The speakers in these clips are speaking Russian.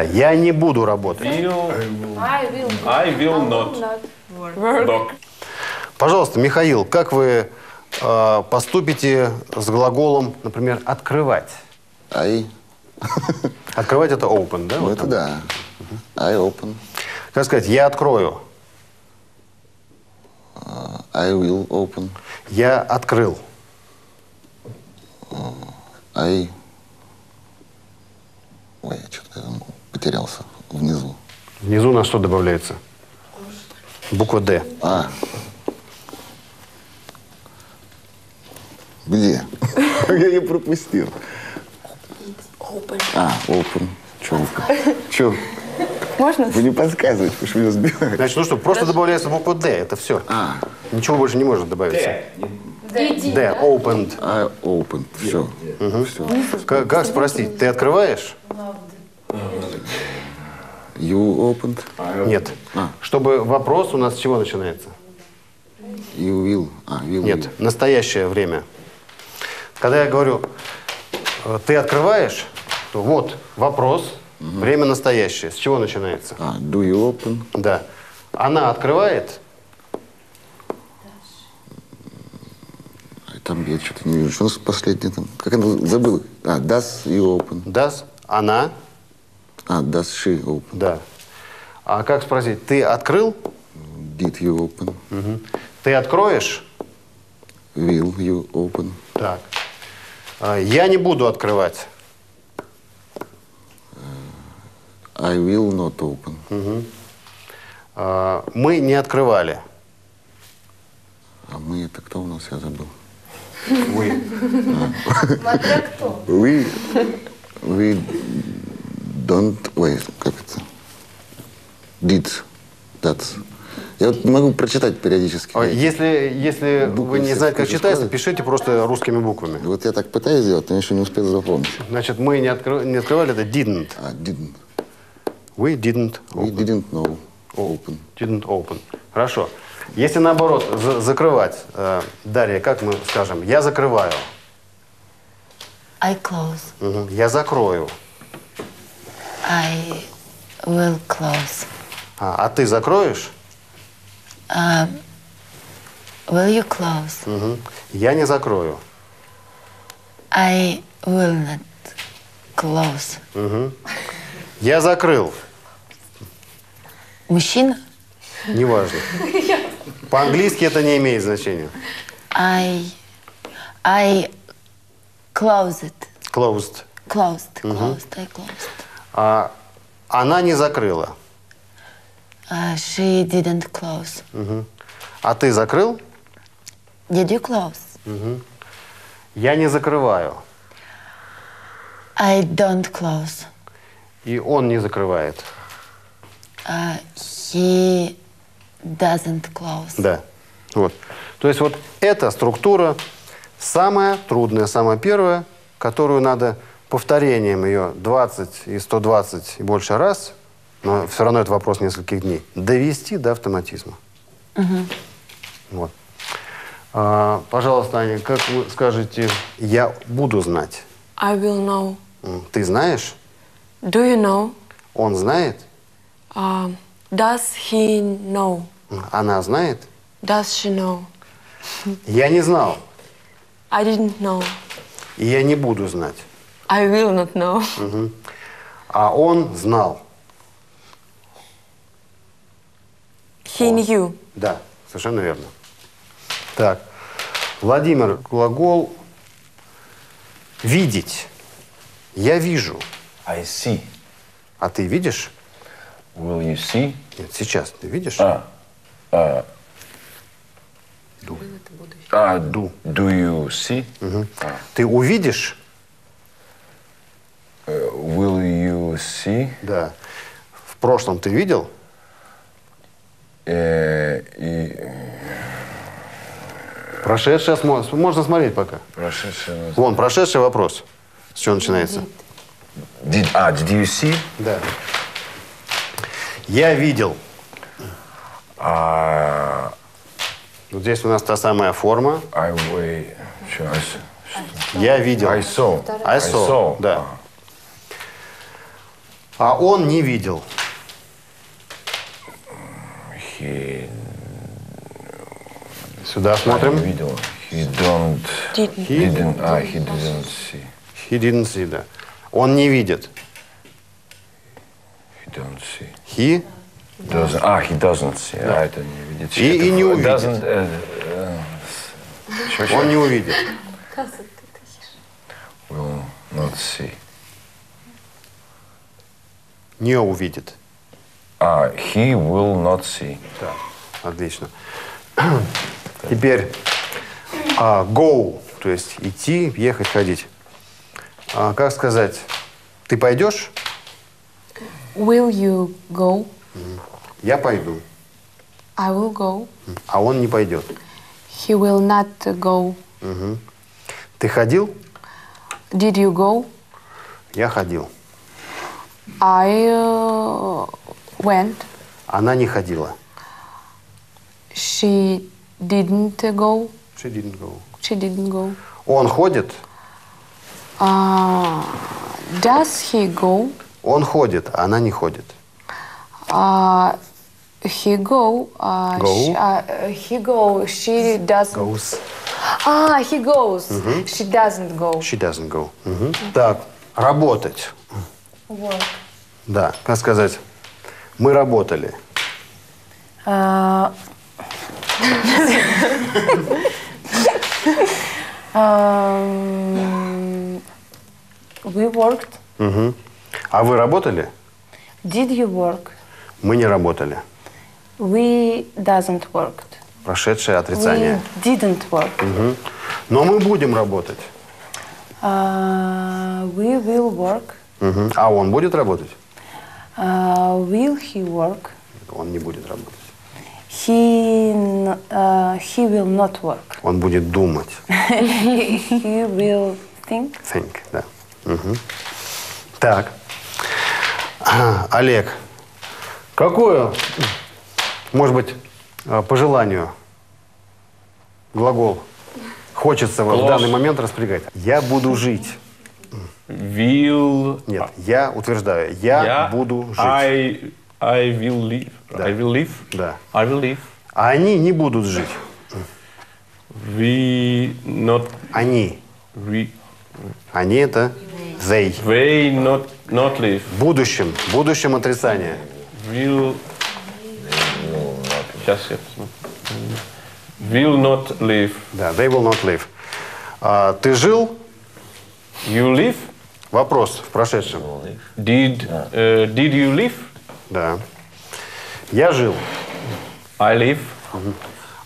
Я не буду работать. I will not work. Пожалуйста, Михаил, как вы поступите с глаголом, например, «открывать»? Открывать – это open, да? Ну, Вот это там. да. I open. Как сказать, я открою? I will open. Я открыл. Ой, я что-то потерялся внизу. Внизу на что добавляется? Буква «Д». Где? Я ее пропустил. Open. Open. Че? Можно? Вы не подсказываете, потому что меня сбиваете. Значит, ну что, просто добавляется буква «Д», это все. Ничего больше не может добавиться. «Д», opened. I opened. Все. Как спросить, ты открываешь? You opened. Нет. Чтобы вопрос у нас с чего начинается? You will. Will. Нет, настоящее время. Когда я говорю, ты открываешь, то вот вопрос, время настоящее. С чего начинается? Do you open? Да. Она открывает? Там я что-то не вижу. Что у нас последнее там? Как она забыла? Does you open? Does. Она? Does she open? Да. А как спросить, ты открыл? Did you open? Ты откроешь? Will you open? Так. Я не буду открывать. I will not open. Мы не открывали. А мы это кто у нас, я забыл. Вы. Смотря кто. We don't... Ой, как это? Did. That's. Я вот не могу прочитать периодически. Если Буквы вы не все знаете, как скажут, читается, скажут. пишите просто русскими буквами. Вот я так пытаюсь сделать, но еще не успел запомнить. Значит, мы не открывали, это didn't. Didn't. We didn't We open. didn't know. Open. Didn't open. Хорошо. Если наоборот, закрывать, Дарья, как мы скажем? Я закрываю. I close. Я закрою. I will close. А ты закроешь? Will you close? Я не закрою. I will not close. Я закрыл. Мужчина? Неважно. По-английски это не имеет значения. I closed. Closed. Closed. I closed. Она не закрыла. She didn't close. А ты закрыл? Did you close? Я не закрываю. I don't close. И он не закрывает. He doesn't close. Да. Вот. То есть вот эта структура самая трудная, самая первая, которую надо повторением ее 20 и 120 и больше раз, но все равно это вопрос нескольких дней, довести до автоматизма. Вот. Пожалуйста, Аня, как вы скажете, я буду знать? I will know. Ты знаешь? Do you know? Он знает? Does he know? Она знает? Does she know? Я не знал. I didn't know. И я не буду знать. I will not know. А он знал. He knew. Да, совершенно верно. Так, Владимир, глагол «видеть». Я вижу. I see. А ты видишь? Will you see? Нет, сейчас ты видишь? Do you see? Ты увидишь? Will you see? Да. В прошлом ты видел? Прошедшее можно смотреть пока. Прошедшее. Вон, прошедший вопрос. С чего начинается? Did you see? Да. Я видел. Вот здесь у нас та самая форма. Я видел. I saw. I saw. Да. А он не видел. He Сюда не смотрим. видел. He don't. Didn't. He didn't see. He didn't see, да. Он не видит. He don't see. He He doesn't see. Это не видит. И не увидит. Doesn't, он не увидит. will not see. Не увидит. He will not see. Да, отлично. Теперь go, то есть идти, ехать, ходить. Как сказать? Ты пойдешь? Will you go? Я пойду. I will go. А он не пойдет. He will not go. Ты ходил? Did you go? Я ходил. I went. Она не ходила. She didn't go. She didn't go. She didn't go. Он ходит? Does he go? Он ходит, а она не ходит. He go. Go. He go. She doesn't. Goes. He goes. She doesn't go. She doesn't go. Так, работать. Work. Да, как сказать? Мы работали. We worked. А вы работали? Did you work? Мы не работали. We doesn't work. Прошедшее отрицание. We didn't work. Но мы будем работать. We will work. А он будет работать? Will he work? Он не будет работать. He will not work. Он будет думать. He will think. Think, да. Так. Олег, какое, может быть, по желанию глагол хочется в данный момент распрягать? Я буду жить. Will. Нет, я утверждаю, я буду жить. I will live. Да. I will live. Да. I will live. А они не будут жить. We not. Они. We. Они это they. They not live. В будущем отрицание. Will. Сейчас. Will not live. Да, they will not live. Ты жил? You live. Вопрос в прошедшем. Did you live? Да. Я жил. I live.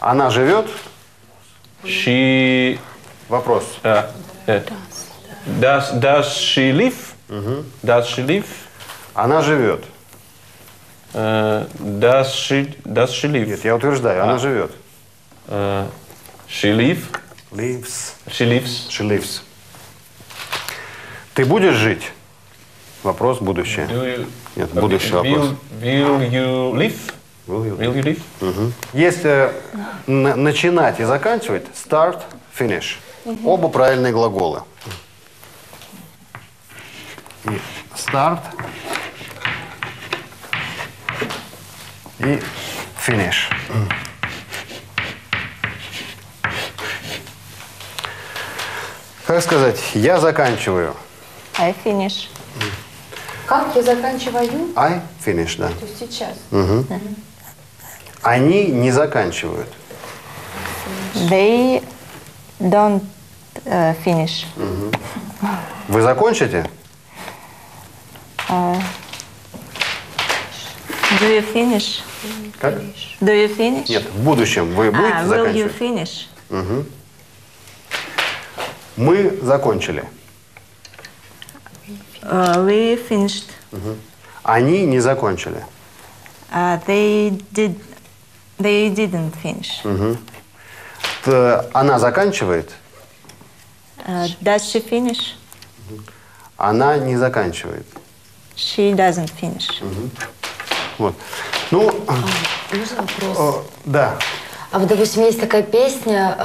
Она живет? She. Вопрос. Does she live? Does she live? Она живет. Does she live? Нет, я утверждаю, она живет. She live. Lives. She lives. She lives. Ты будешь жить? Вопрос будущее. Do you? Нет, будущий вопрос. Will you live? Will you Will you live? Если начинать и заканчивать, start, finish. Оба правильные глаголы. И start и finish. Как сказать, я заканчиваю. I finish. Как я заканчиваю? I finish, да. То есть сейчас. Они не заканчивают. They don't finish. Вы закончите? Do you finish? Как? Do you finish? Нет, в будущем вы будете will you заканчивать? finish? Мы закончили. We finished. Они не закончили. They didn't finish. Она заканчивает, Does she finish? она не заканчивает. She doesn't finish. Вот. Ну, Можно вопрос? да. А вот, допустим, есть такая песня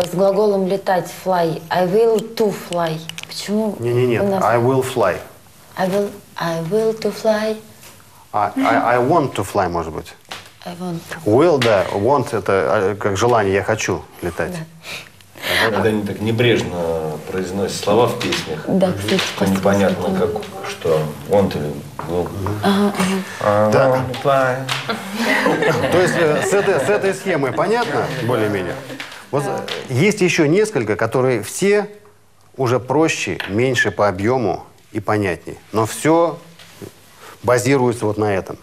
с глаголом летать, fly. I will to fly. Почему Не-не-нет, у нас I will fly. I will to fly. I want to fly, может быть. I want. Will, да. Want – это как желание, я хочу летать. Когда они так небрежно произносят слова в песнях, Да, кстати, то непонятно, как, что want или will. Да. То есть с этой схемой понятно, более-менее? Вот есть еще несколько, которые все уже проще, меньше по объему и понятнее. Но все базируется вот на этом.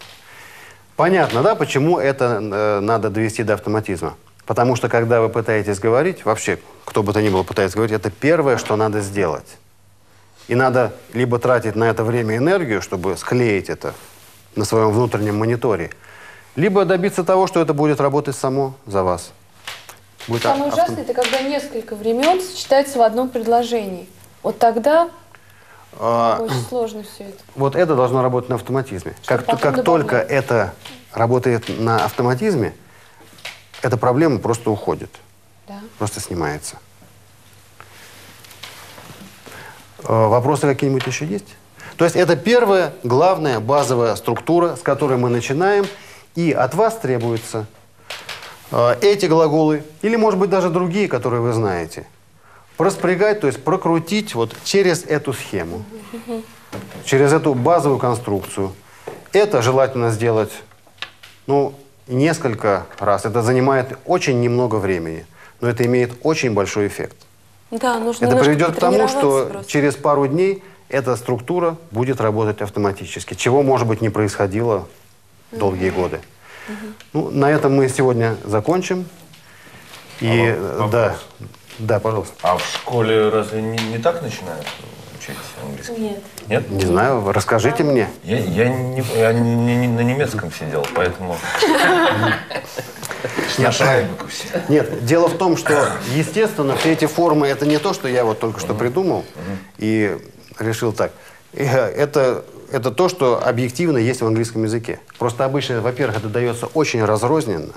Понятно, да, почему это надо довести до автоматизма? Потому что, когда вы пытаетесь говорить, вообще, кто бы то ни было пытается говорить, это первое, что надо сделать. И надо либо тратить на это время и энергию, чтобы склеить это на своем внутреннем мониторе, либо добиться того, что это будет работать само за вас. Будет Самое ужасное, это когда несколько времен сочетается в одном предложении. Вот тогда очень сложно все это. Вот это должно работать на автоматизме. Как только это работает на автоматизме, эта проблема просто уходит. Да. Просто снимается. Вопросы какие-нибудь еще есть? То есть это первая, главная, базовая структура, с которой мы начинаем. И от вас требуется эти глаголы, или, может быть, даже другие, которые вы знаете, проспрягать, то есть прокрутить вот через эту схему, через эту базовую конструкцию. Это желательно сделать, несколько раз. Это занимает очень немного времени, но это имеет очень большой эффект. Да, нужно Это немножко приведет к тому, что потренироваться просто. через пару дней эта структура будет работать автоматически, чего, может быть, не происходило долгие годы. На этом мы сегодня закончим. И да, пожалуйста. А в школе разве не так начинают учить английский? Нет. Нет? Не знаю, расскажите мне. Я не на немецком сидел, поэтому... Нет, дело в том, что, естественно, все эти формы, это не то, что я вот только что придумал и решил так. Это то, что объективно есть в английском языке. Просто обычно, во-первых, это дается очень разрозненно.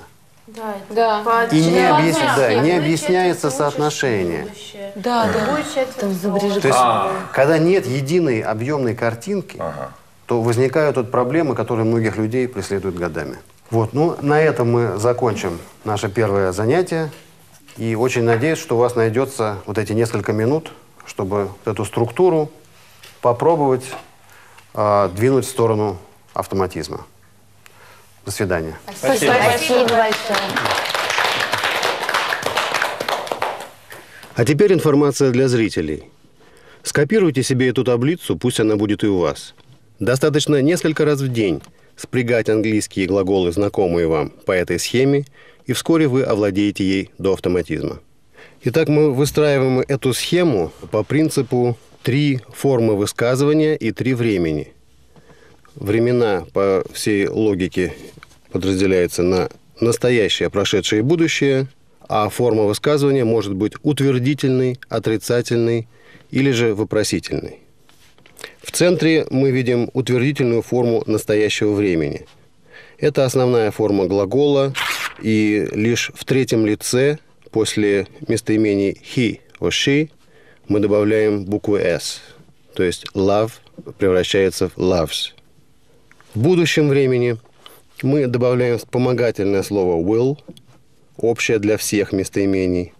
Да. И не объясняется соотношение. Да. Там изображено. То есть, когда нет единой объемной картинки, то возникают вот проблемы, которые многих людей преследуют годами. Вот, на этом мы закончим наше первое занятие. И очень надеюсь, что у вас найдется вот эти несколько минут, чтобы вот эту структуру попробовать двинуть в сторону автоматизма. До свидания. Спасибо большое. А теперь информация для зрителей. Скопируйте себе эту таблицу, пусть она будет и у вас. Достаточно несколько раз в день спрягать английские глаголы, знакомые вам по этой схеме, и вскоре вы овладеете ей до автоматизма. Итак, мы выстраиваем эту схему по принципу 3 формы высказывания и 3 времени. Времена по всей логике подразделяются на настоящее, прошедшее и будущее, а форма высказывания может быть утвердительной, отрицательной или же вопросительной. В центре мы видим утвердительную форму настоящего времени. Это основная форма глагола, и лишь в третьем лице после местоимений he or she мы добавляем букву s, то есть love превращается в loves. В будущем времени мы добавляем вспомогательное слово will, общее для всех местоимений.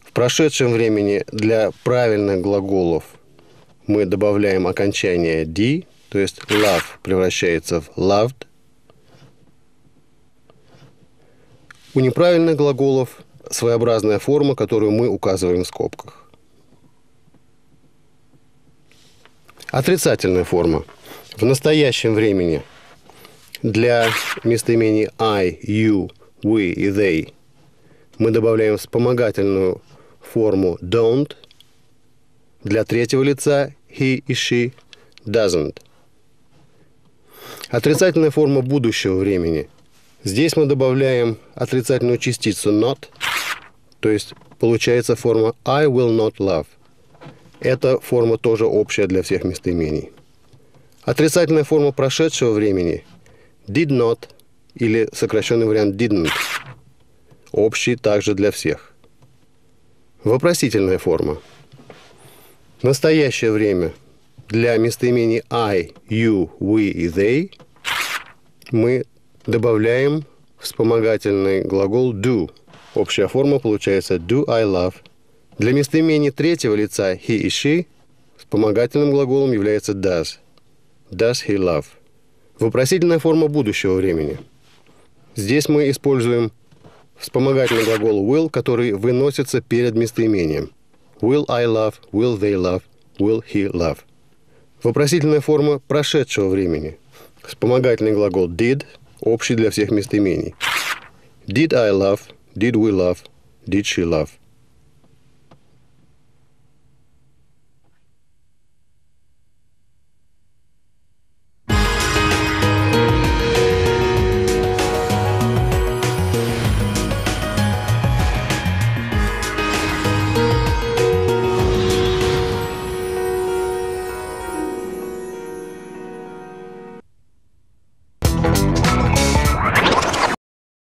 В прошедшем времени для правильных глаголов мы добавляем окончание d, то есть love превращается в loved. У неправильных глаголов своеобразная форма, которую мы указываем в скобках. Отрицательная форма. В настоящем времени для местоимений I, you, we и they мы добавляем вспомогательную форму don't. Для третьего лица he и she doesn't. Отрицательная форма будущего времени. Здесь мы добавляем отрицательную частицу not, то есть получается форма I will not love. Эта форма тоже общая для всех местоимений. Отрицательная форма прошедшего времени did not или сокращенный вариант didn't. Общий также для всех. Вопросительная форма. Настоящее время для местоимений I, you, we и they мы добавляем вспомогательный глагол do. Общая форма получается do I love. Для местоимений третьего лица he и she вспомогательным глаголом является does. Does he love? Вопросительная форма будущего времени. Здесь мы используем вспомогательный глагол will, который выносится перед местоимением. Will I love? Will they love? Will he love? Вопросительная форма прошедшего времени. Вспомогательный глагол did, общий для всех местоимений. Did I love? Did we love? Did she love?